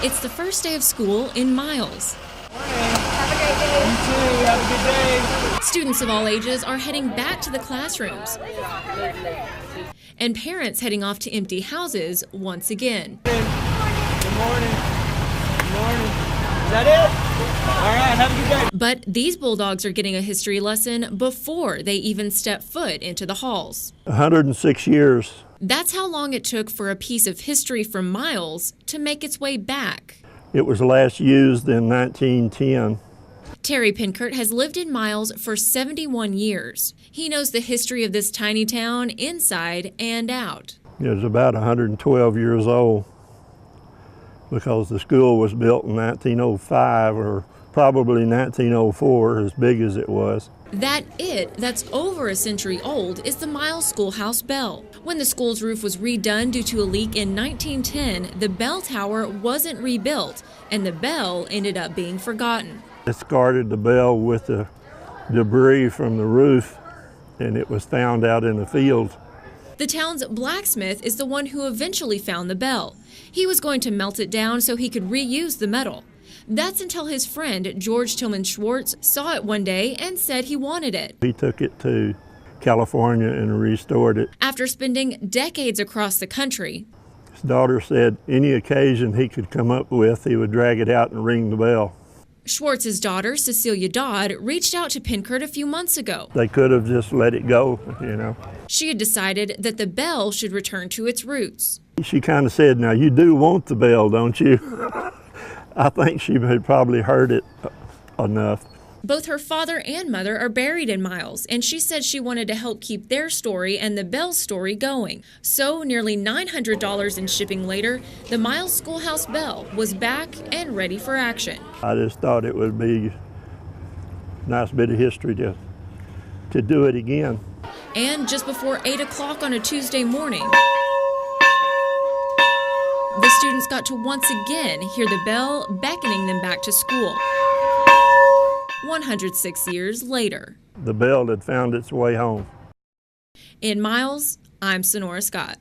It's the first day of school in Miles. Have a great day. You too. Have a good day. Students of all ages are heading back to the classrooms, and parents heading off to empty houses once again. Good morning. Good morning. Is that it? All right, have a good day. But these Bulldogs are getting a history lesson before they even step foot into the halls. 106 years. That's how long it took for a piece of history from Miles to make its way back. It was last used in 1910. Terry Pinkert has lived in Miles for 71 years. He knows the history of this tiny town inside and out. It was about 112 years old because the school was built in 1905 or probably 1904, as big as it was. That's over a century old is the Miles Schoolhouse bell. When the school's roof was redone due to a leak in 1910, the bell tower wasn't rebuilt and the bell ended up being forgotten. Discarded the bell with the debris from the roof, and it was found out in the field. The town's blacksmith is the one who eventually found the bell. He was going to melt it down so he could reuse the metal. That's until his friend, George Tillman Schwartz, saw it one day and said he wanted it. He took it to California and restored it. After spending decades across the country, His daughter said any occasion he could come up with, he would drag it out and ring the bell. Schwartz's daughter, Cecilia Dodd, reached out to Pinkert a few months ago. They could have just let it go, you know. She had decided that the bell should return to its roots. She kind of said, "Now you do want the bell, don't you?" I think she had probably heard it enough. Both her father and mother are buried in Miles, and she said she wanted to help keep their story and the bell story going. So nearly $900 in shipping later, the Miles Schoolhouse bell was back and ready for action. I just thought it would be a nice bit of history to do it again. And just before 8 o'clock on a Tuesday morning, the students got to once again hear the bell beckoning them back to school. 106 years later. The bell had found its way home. In Miles, I'm Sonora Scott.